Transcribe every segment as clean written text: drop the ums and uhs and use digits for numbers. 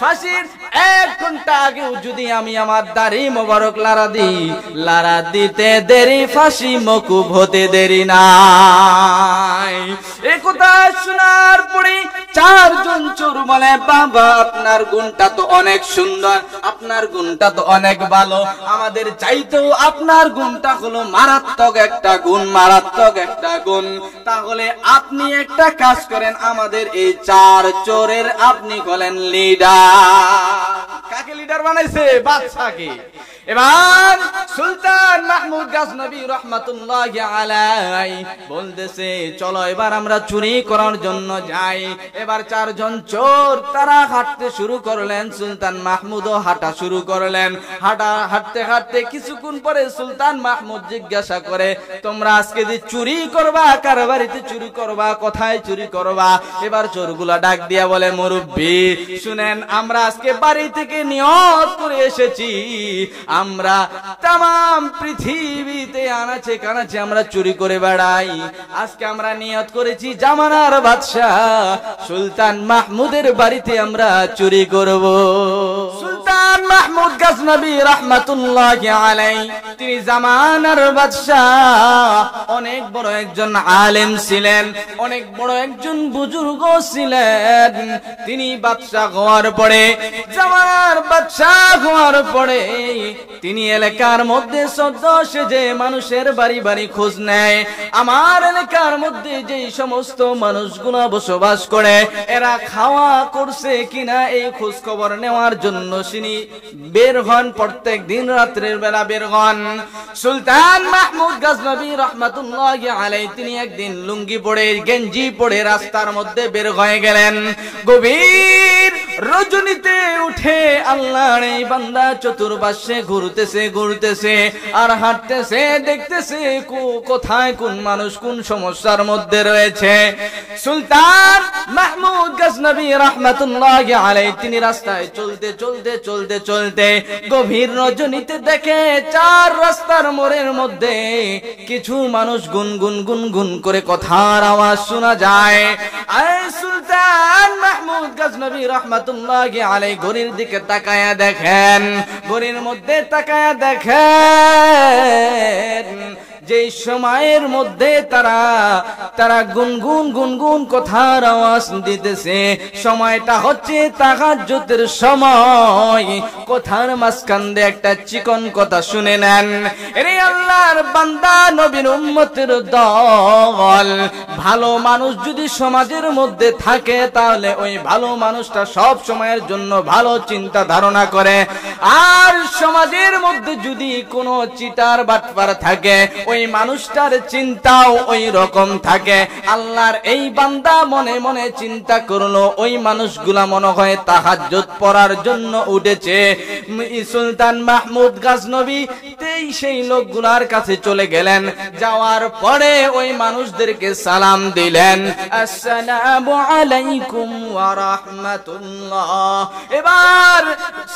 ফাঁসির 1 ঘন্টা আগেও যদি আমি আমার দাড়ি মোবারক লারা দিতে দেরি, ফাঁসি মকুব হতে দেরি নাই। এই কথা শোনার পরে 4 জন চোর বলে, বাবা আপনার গুণটা তো অনেক সুন্দর, আপনার গুণটা তো অনেক ভালো, আমাদের চাইতেও আপনার গুণটা হলো মারাত্মক একটা গুণ, মারাত্মক একটা গুণ। তাহলে আপনি একটা কাজ করেন, আমাদের এই 4 চোরের আপনি হলেন লিডার। কাকে লিডার বানাইছে? বাদশাকে। এবার সুলতান মাহমুদ গজনবী রহমাতুল্লাহি আলাইহি বলতেছে, চলো এবার আমরা চুরি করার জন্য যাই। এবার 4 জন চোর তারা হাঁটতে শুরু করলেন, সুলতান মাহমুদও হাঁটা শুরু করলেন। হাঁটতে হাঁটতে কিছুক্ষণ পরে সুলতান মাহমুদ জিজ্ঞাসা করে, তোমরা আজকে যে চুরি করবা, কার বাড়িতে চুরি করবা, কোথায় চুরি করবা? এবার চোরগুলা ডাক দিয়া বলে, মুরব্বি শুনেন, আমরা আজকে বাড়ি থেকে নিয়ত করে এসেছি, আমরা তাম পৃথিবীতে আনাচে কানাচে আমরা চুরি করে বেড়াই। আজকে আমরা নিয়ত করেছি জামানার বাদশাহ সুলতান মাহমুদের বাড়িতে আমরা চুরি করব। সুলতান মাহমুদ গজনবী রহমাতুল্লাহি আলাইহি তিনি জামানার বাদশাহ, অনেক বড় একজন আলেম ছিলেন, অনেক বড় একজন বুজুর্গ ছিলেন। তিনি বাদশাহ হওয়ার পরে, জামানার বাদশাহ হওয়ার পরে তিনি এলাকার মধ্যে সদস্য যে মানুষের বাড়ি বাড়ি খোঁজ নেয়, আমার এলাকার মধ্যে যে সমস্ত মানুষগুলো বসবাস করে এরা খাওয়া করছে কিনা এই খোঁজ খবর নেওয়ার জন্য তিনি বের হন, প্রত্যেক দিন রাত্রের বেলা বের হন। সুলতান মাহমুদ গজনবী রহমাতুল্লাহি আলাইহি তিনি একদিন লুঙ্গি পরে গেঞ্জি পরে রাস্তার মধ্যে বের হয়ে গেলেন। গভীর রজনীতে উঠে আল্লাহর এই বান্দা চতুর্পাশে ঘুরতেছে আর হাঁটতেছে, দেখতেছে কোথায় কোন মানুষ কোন সমস্যার মধ্যে রয়েছে। সুলতান মাহমুদ গজনবী রহমাতুল্লাহি আলাইহি তিনি রাস্তায় চলতে গভীর রজনীতে দেখে 4 রাস্তার মোড়ের মধ্যে কিছু মানুষ গুনগুন করে কথার আওয়াজ শোনা যায়। সুলতান মাহমুদ গজনবী রহমাতুল্লাহি আলাইহি ঘড়ির দিকে তাকায়া দেখেন, ঘড়ির মধ্যে তাকায়া দেখেন যে সময়ের মধ্যে তারা গুনগুন কথার আওয়াজ দিতেছে, সময়টা হচ্ছে তাহাজ্জুদের সময়। কথার মাঝখান দিয়ে একটা চিকন কথা শুনে নেন। এরে আল্লাহর বান্দা নবীর উম্মতের দল, ভালো মানুষ যদি সমাজের মধ্যে থাকে তাহলে ওই ভালো মানুষটা সব সময়ের জন্য ভালো চিন্তা ধারণা করে, আর সমাজের মধ্যে যদি কোনো চিটার বাটপার থাকে ওই মানুষটার চিন্তাও ওই রকম থাকে। আল্লাহর এই বান্দা মনে মনে চিন্তা করলো, ওই মানুষগুলা মনে হয় তাহাজ্জুদ পড়ার জন্য উঠেছে। সুলতান মাহমুদ গজনবী সেই লোকগুলার কাছে চলে গেলেন, যাওয়ার পরে ওই মানুষদেরকে সালাম দিলেন, আসসালামু আলাইকুম ওয়া রাহমাতুল্লাহ। এবার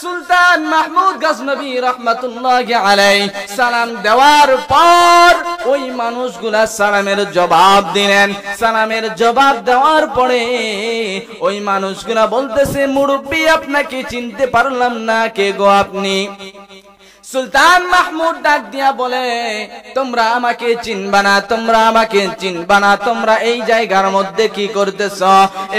সুলতান মাহমুদ গজনবী রহমাতুল্লাহি আলাইহি সালাম দেওয়ার পর ওই মানুষগুলা সালামের জবাব দিলেন। সালামের জবাব দেওয়ার পরে ওই মানুষগুলা বলতেছে, মুরব্বি আপনাকে চিনতে পারলাম না, কে গো আপনি? সুলতান মাহমুদ ডাক দিয়া বলে, তোমরা আমাকে চিনবা না, তোমরা এই জায়গার মধ্যে কি করতেছ?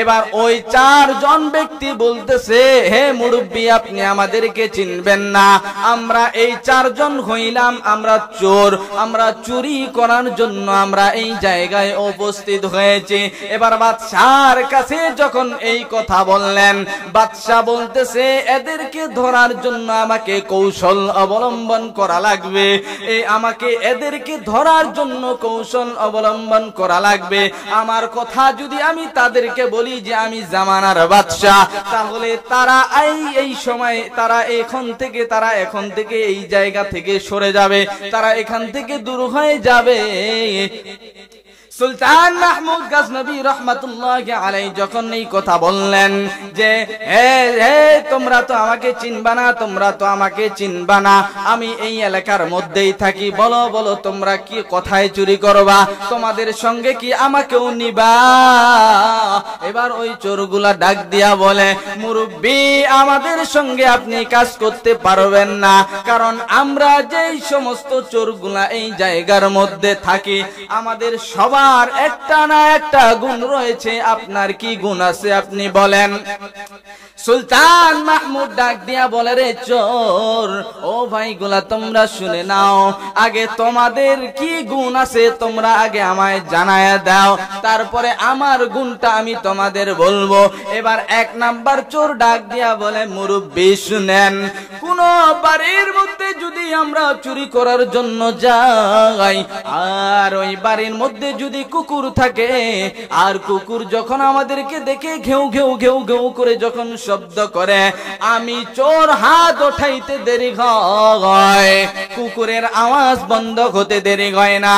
এবার ওই 4 জন ব্যক্তি বলতেছে, হে মুরব্বি আপনি আমাদেরকে চিনবেন না, আমরা এই 4 জন হইলাম আমরা চোর, আমরা চুরি করার জন্য আমরা এই জায়গায় উপস্থিত হয়েছি। এবার বাদশার কাছে যখন এই কথা বললেন, বাদশা বলতেছে, এদেরকে ধরার জন্য আমাকে কৌশল অবলম্বন করা লাগবে, আমাকে এদেরকে ধরার জন্য কৌশল অবলম্বন করা লাগবে। আমার কথা যদি আমি তাদেরকে বলি যে আমি জামানার বাদশা, তাহলে তারা এই সময় তারা এখন থেকে এই জায়গা থেকে সরে যাবে, তারা এখান থেকে দূর হয়ে যাবে। সুলতান মাহমুদ গজনবী রহমাতুল্লাহি আলাইহি যখন এই কথা বললেন যে হে তোমরা তো আমাকে চিনবা না, তোমরা তো আমাকে চিনবা না, আমি এই এলাকার মধ্যেই থাকি, বলো বলো তোমরা কি কোথায় চুরি করবা, তোমাদের সঙ্গে কি আমাকেও নিবা? এবার ওই চোরগুলা ডাক দিয়া বলে, মুরব্বি আমাদের সঙ্গে আপনি কাজ করতে পারবেন না, কারণ আমরা যেই সমস্ত চোরগুলা এই জায়গার মধ্যে থাকি আমাদের সবার একটা না একটা গুণ রয়েছে, আপনার কি গুণ আছে আপনি বলেন। সুলতান মাহমুদ ডাক দিয়া বলে, রে চোর, ও ভাইগুলা তোমরা শুনে নাও, আগে তোমাদের কি গুণ আছে তোমরা আগে আমায় জানায়া দাও, তারপরে আমার গুণটা আমি তোমাদের বলবো। এবার এক নাম্বার চোর ডাক দিয়া বলে, মুরব্বি শুনেন, কোন বাড়ির মধ্যে যদি আমরা চুরি করার জন্য যাই আর ওই বাড়ির মধ্যে যদি কুকুর থাকে আর কুকুর যখন আমাদেরকে দেখে ঘেউ ঘেউ ঘেউ ঘেউ করে যখন শব্দ করে, আমি চোর হাত উঠাইতে দেরি হয়, কুকুরের আওয়াজ বন্ধ হতে দেরি হয় না।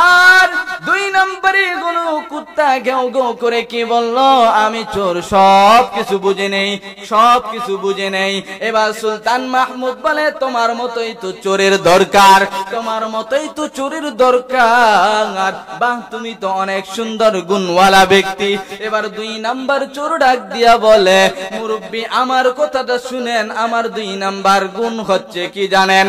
আর দুই নম্বরে কোন কুত্তা ঘেউ ঘেউ করে কি বললো, আমি চোর সব কিছু বুঝে নেই, সব কিছু বুঝে নেই। এবার সুলতান মাহমুদ বলে, তোমার মতোই তো চোরের দরকার, তোমার মতোই তো চোরের দরকার, বাহ তুমি তো অনেক সুন্দর গুণওয়ালা ব্যক্তি। এবার দুই নাম্বার চোর ডাক দিয়া বলে, মুরব্বি আমার কথাটা শুনেন, আমার দুই নাম্বার গুণ হচ্ছে কি জানেন?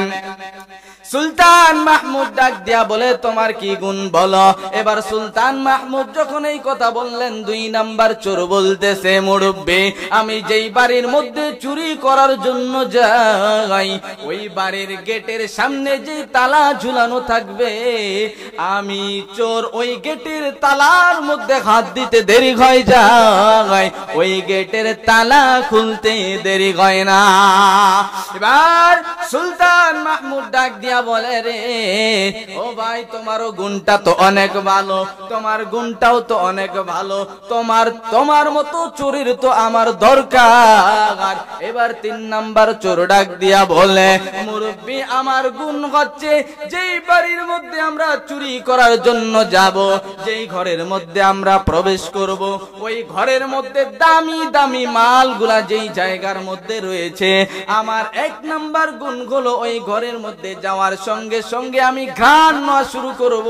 সুলতান মাহমুদ ডাক দিয়া বলে, তোমার কি গুণ বলো। এবার সুলতান মাহমুদ যখন এই কথা বললেন, দুই নাম্বার চোর বলতেছে, মুরব্বি আমি যেই বাড়ির মধ্যে চুরি করার জন্য যাই ওই বাড়ির গেটের সামনে যেই তালা ঝুলানো থাকবে, আমি চোর ওই গেটের তালার মধ্যে হাত দিতে দেরি হয়ে যায়, ওই গেটের তালা খুলতে দেরি হয় না। এবার সুলতান মাহমুদ ডাক দিয়া বলে, রে ও ভাই তোমারও গুণটা তো অনেক ভালো, তোমার গুণটাও তো অনেক ভালো, তোমার মতো চোরের তো আমার দরকার। এবার তিন নাম্বার চোর ডাক দিয়া বলে, মুরব্বি আমার গুণ হচ্ছে যেই বাড়ির মধ্যে আমরা চুরি করার জন্য যাব, যেই ঘরের মধ্যে আমরা প্রবেশ করব, ওই ঘরের মধ্যে দামি দামি মালগুলা যেই জায়গার মধ্যে রয়েছে, আমার এক নাম্বার গুণ হলো ওই ঘরের মধ্যে যাওয়ার সঙ্গে সঙ্গে আমি ঘ্রাণ নেওয়া শুরু করব,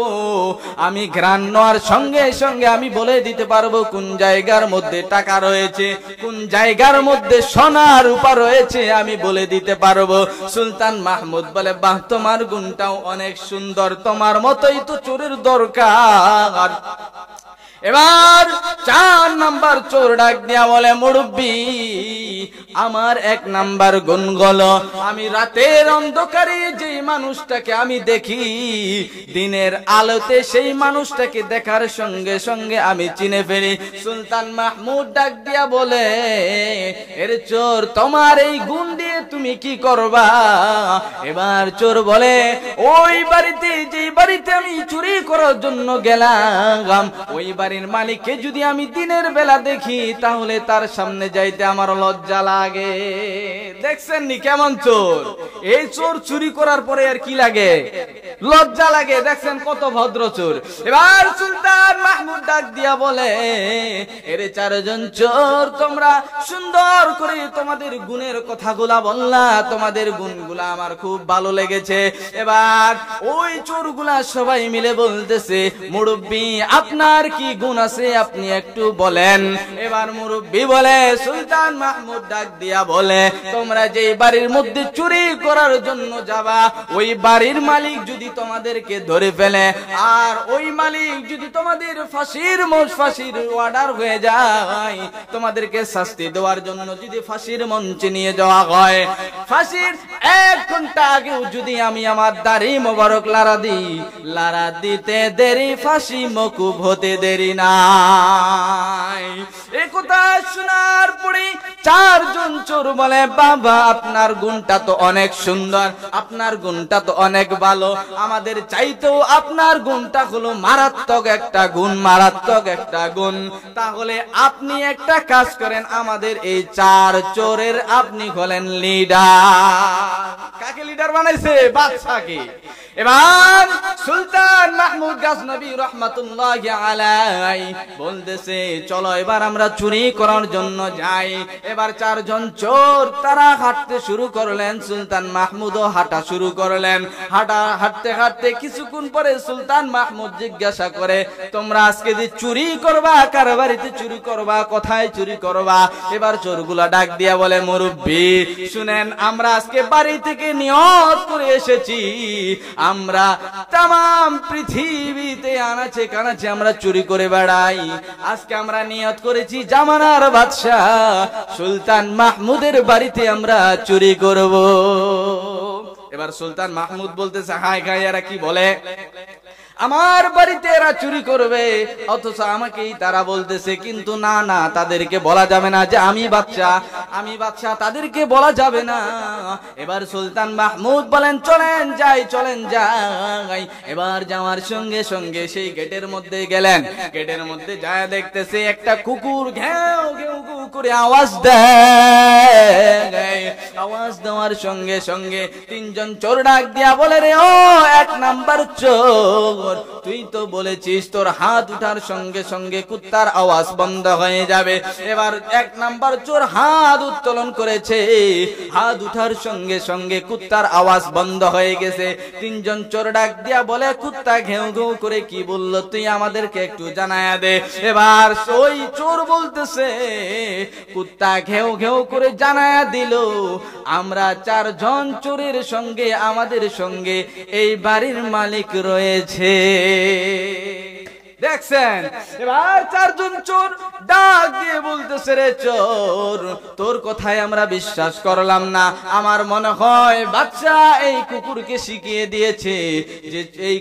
আমি ঘ্রাণ নেওয়ার সঙ্গে সঙ্গে আমি বলে দিতে পারবো কোন জায়গার মধ্যে টাকা রয়েছে, কোন জায়গার মধ্যে সোনা রূপা রয়েছে, আমি বলে দিতে পারবো। সুলতান মাহমুদ বলে, বাহ তোমার গুণটাও অনেক সুন্দর, তোমার মতোই তো চোরের দরকার। এবার চার নাম্বার চোর ডাক দিয়া বলে, মুরব্বি আমার এক নাম্বার গুণ হলো আমি রাতের অন্ধকারে যেই মানুষটাকে আমি দেখি, দিনের আলোতে সেই মানুষটাকে দেখার সঙ্গে সঙ্গে আমি চিনে ফেলি। সুলতান মাহমুদ ডাক দিয়া বলে, এর চোর তোমার এই গুণ দিয়ে তুমি কি করবা? এবার চোর বলে, ওই বাড়িতে যেই বাড়িতে আমি চুরি করার জন্য গেলাম, ওই বাড়ির মালিককে যদি আমি দিনের বেলা দেখি তাহলে তার সামনে যাইতে আমার লজ্জা লাগে। দেখছেন নি কেমন চোর? এই চোর চুরি করার পরে আর কি লাগে? লজ্জা লাগে। দেখছেন কত ভদ্র চোর। এবার সুলতান মাহমুদ ডাক দিয়া বলে, এরে চারজন চোর তোমরা সুন্দর করে তোমাদের গুণের কথাগুলা বললা, তোমাদের গুণগুলা আমার খুব ভালো লেগেছে। এবার ওই চোরগুলা সবাই মিলে বলতেছে, মুরব্বি আপনার কি গুণ আছে আপনি একটু বলেন। এবার মুরব্বি বলে, সুলতান মাহমুদ ডাক দিয়া বলে, তোমরা যে বাড়ির মধ্যে চুরি করার জন্য যাবা, ওই বাড়ির মালিক যদি তোমাদেরকে ধরে ফেলে আর ওই মালিক যদি তোমাদের ফাঁসির অর্ডার হয়ে যায়, তোমাদেরকে শাস্তি দেওয়ার জন্য যদি ফাঁসির মঞ্চে নিয়ে যাওয়া হয়, ফাঁসির 1 ঘন্টা আগেও যদি আমি আমার দাড়ি মোবারক লারা দিতে দেরি, ফাঁসি মকুব হতে দেরি নাই। এই কথা শোনার পরে চারজন চোর বলে, বাবা আপনার গুণটা তো অনেক সুন্দর, আপনার গুণটা তো অনেক ভালো, আমাদের চাইতেও আপনার গুণটা হলো মারাত্মক একটা গুণ, মারাত্মক একটা গুণ। তাহলে আপনি একটা কাজ করেন, আমাদের এই 4 চোরের আপনি হলেন লিডার। কাকে লিডার বানাইছে? বাদশাকে। এবার সুলতান মাহমুদ গজনবী রহমাতুল্লাহি আলাইহি বলতেছে চলো এবার আমরা চুরি করার জন্য যাই। এবার চারজন চোর তারা হাঁটতে শুরু করলেন, সুলতান মাহমুদও হাঁটা শুরু করলেন। হাঁটতে হাঁটতে কিছুক্ষণ পরে সুলতান মাহমুদ জিজ্ঞাসা করে তোমরা আজকে যে চুরি করবা, কার বাড়িতে চুরি করবা, কোথায় চুরি করবা? এবার চোরগুলা ডাক দিয়া বলে মুরব্বি শুনেন, আমরা আজকে বাড়ি থেকে নিয়ত করে এসেছি, আমরা তাম পৃথিবীতে আনাচে কানাচে আমরা চুরি করে বেড়াই। আজকে আমরা নিয়ত করেছি জামানার বাদশাহ সুলতান মাহমুদের বাড়িতে আমরা চুরি করব। এবার সুলতান মাহমুদ বলতেছে হায় গায় এরা কি বলে, আমার বাড়িতে এরা চুরি করবে, অথচ আমাকেই তারা বলতেছে। কিন্তু না না, তাদেরকে বলা যাবে না যে আমি বাদশা, তাদেরকে বলা যাবে না। এবার সুলতান মাহমুদ বলেন চলেন যাই, চলেন যাই। এবার যাওয়ার সঙ্গে সঙ্গে সেই গেটের মধ্যে গেলেন। গেটের মধ্যে যায় দেখতেছে একটা কুকুর ঘেউ ঘেউ করে আওয়াজ দেয়। আওয়াজ দেওয়ার সঙ্গে সঙ্গে তিনজন চোর ডাক দিয়া বলে রে ও এক নাম্বার চোর, তুই তো বলেছিস তোর হাত উঠার সঙ্গে সঙ্গে কুত্তার আওয়াজ বন্ধ হয়ে যাবে। এবার এক নাম্বার চোর হাত উত্তোলন করেছে, হাত উঠার সঙ্গে সঙ্গে কুত্তার আওয়াজ বন্ধ হয়ে গেছে। তিনজন চোর ডাক দিয়া বলে কুত্তা ঘেউ ঘেউ করে কি বললো তুই আমাদেরকে একটু জানায়া দে। এবার ওই চোর বলতেছে কুত্তা ঘেউ ঘেউ করে জানায়া দিল আমরা চারজন চোরের সঙ্গে আমাদের সঙ্গে এই বাড়ির মালিক রয়েছে। দেখছেন, এবার চারজন চোর ডাক দিয়ে বলতেছে রে চোর, তোর কথায় আমরা বিশ্বাস করলাম না, আমার মনে হয় বাদশা এই কুকুরকে শিখিয়ে দিয়েছে, যে এই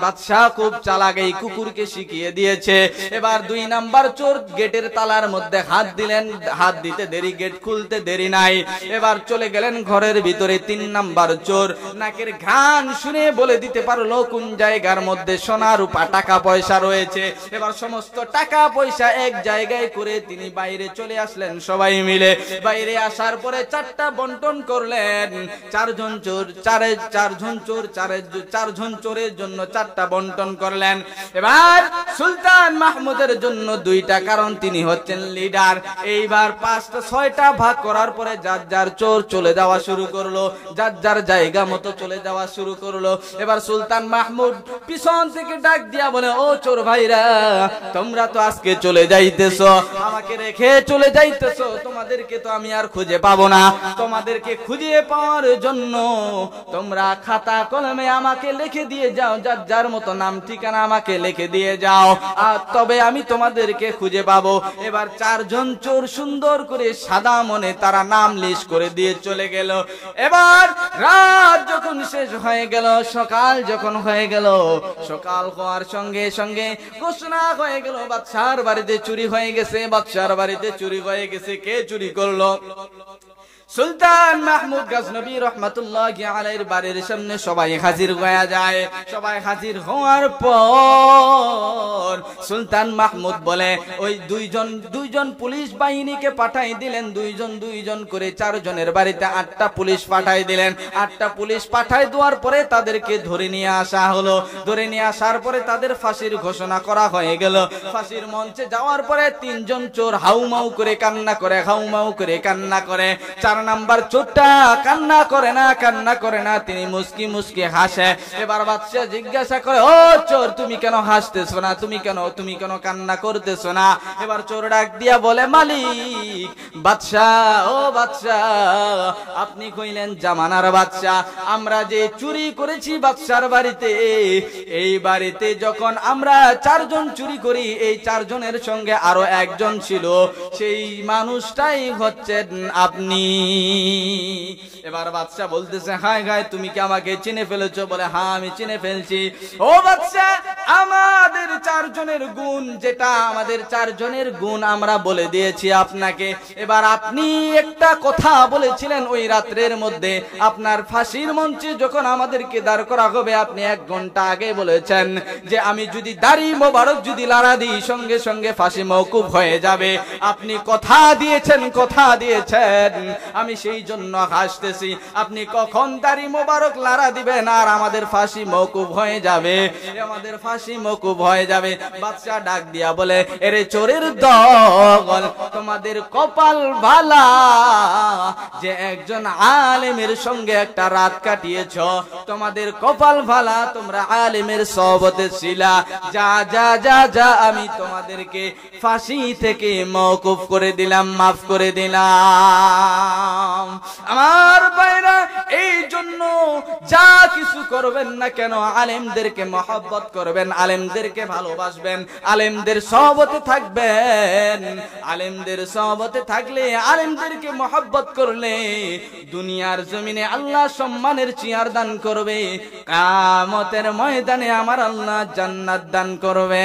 বাদশা খুব চালাক, এই কুকুরকে শিখিয়ে দিয়েছে। এবার দুই নাম্বার চোর গেটের তালার মধ্যে হাত দিলেন, হাত দিতে দেরি, গেট খুলতে দেরি নাই। এবার চলে গেলেন ঘরের ভিতরে। তিন নাম্বার চোর নাকের ঘ্রাণ শুনে বলে দিতে পারলো কোন জায়গার মধ্যে সোনা রূপা টাকা পয়সা রয়েছে। এবার সমস্ত টাকা পয়সা এক জায়গায় করে তিনি বাইরে চলে আসলেন। সবাই মিলে বাইরে আসার পরে চারটা বন্টন করলেন। চারজন চোরের জন্য চারটা বন্টন করলেন। এবার সুলতান মাহমুদের জন্য দুইটা, কারণ তিনি হচ্ছেন লিডার। এইবার পাঁচটা ছয়টা ভাগ করার পরে যার যার চোর চলে যাওয়া শুরু করলো, যার যার জায়গা মতো চলে যাওয়া শুরু করলো। এবার সুলতান মাহমুদ পিছন থেকে ডাক দিয়া বলে ও চোর ভাইরা, তোমরা তো আজকে চলে যাইতেছো, আমাকে রেখে চলে যাইতেছো, তোমাদেরকে তো আমি আর খুঁজে পাবো না। তোমাদেরকে খুঁজে পাওয়ার জন্য তোমরা খাতা কলমে আমাকে লিখে দিয়ে যাও, যার যার মতো নাম ঠিকানা আমাকে লিখে দিয়ে যাও, আর তবে আমি তোমাদেরকে খুঁজে পাবো। এবার চারজন চোর সুন্দর করে সাদা মনে তারা নাম লিস্ট করে দিয়ে চলে গেল। এবার রাত যখন শেষ হয়ে গেল, সকাল যখন হয়ে গেল, সকাল হওয়ার সঙ্গে সঙ্গে ঘোষণা হয়ে গেল বাদশার বাড়িতে চুরি হয়ে গেছে, বাদশার বাড়িতে চুরি হয়ে গেছে। কে চুরি করলো? সুলতান মাহমুদ গজনবী রহমাতুল্লাহি আলাইহির বাড়ির সামনে সবাই হাজির হয়ে যায়। সবাই হাজির হওয়ার পর সুলতান মাহমুদ বলে ওই দুইজন পুলিশ বাহিনীকে পাঠাই দিলেন, দুইজন করে চারজনের বাড়িতে 8টা পুলিশ পাঠাই দিলেন। 8টা পুলিশ পাঠাই দেওয়ার পরে তাদেরকে ধরে নিয়ে আসা হলো। ধরে নিয়ে আসার পরে তাদের ফাঁসির ঘোষণা করা হয়ে গেল। ফাঁসির মঞ্চে যাওয়ার পরে তিনজন চোর হাউমাউ করে কান্না করে, হাউমাউ করে কান্না করে। 4 নাম্বার চোরটা কান্না করে না, তিনি মুস্কি মুস্কি হাসে। এবার বাদশা জিজ্ঞাসা করে ও চোর, তুমি কেন হাসতেছো না, তুমি কেন কান্না করতেছো না? এবার চোর ডাক দিয়া বলে মালিক, বাদশা, ও বাদশা, আপনি কইলেন জামানার বাদশা, আমরা যে চুরি করেছি বাদশার বাড়িতে, এই বাড়িতে যখন আমরা 4 জন চুরি করি, এই 4 জনের সঙ্গে আরো একজন ছিল, সেই মানুষটাই হচ্ছেন আপনি। এবার বাদশা বলতেছে হায় গায়, তুমি কি আমাকে চিনে ফেলেছো? বলে হ্যাঁ আমি চিনে ফেলছি। ও বাদশা, আমাদের 4 জনের গুণ, যেটা আমাদের 4 জনের গুণ আমরা বলে দিয়েছি আপনাকে। এবার আপনি একটা কথা বলেছিলেন ওই রাত্রের মধ্যে, আপনার ফাঁসির মঞ্চে যখন আমাদেরকে দাঁড় করা হবে, আপনি 1 ঘন্টা আগে বলেছেন যে আমি যদি দাড়ি মোবারক যদি লাড়া দিই, সঙ্গে সঙ্গে ফাঁসি মওকুফ হয়ে যাবে। আপনি কথা দিয়েছেন, আমি সেই জন্য হাসতেছি। আপনি কখন দাড়ি মোবারক লারা দিবেন আর আমাদের ফাঁসি মওকুফ হয়ে যাবে, আমাদের ফাঁসি মওকুফ হয়ে যাবে। বাদশা ডাক দিয়া বলে, এরে চোরের দল, তোমাদের কপাল ভালা যে একজন আলেমের সঙ্গে একটা রাত কাটিয়েছ, তোমাদের কপাল ভালা, তোমরা আলেমের সহবতে ছিলা। যা যা যা যা, আমি তোমাদেরকে ফাঁসি থেকে মওকুফ করে দিলাম, মাফ করে দিলাম। আমার ভাইরা, এই জন্য যা কিছু করবেন না কেন আলেমদেরকে মহব্বত করবেন, আলেমদেরকে ভালোবাসবেন, আলেমদের সহবতে থাকবেন। আলেমদের সহবতে থাকলে, আলেমদেরকে মহব্বত করলে দুনিয়ার জমিনে আল্লাহ সম্মানের চেয়ার দান করবে, কিয়ামতের ময়দানে আমার আল্লাহ জান্নাত দান করবেন।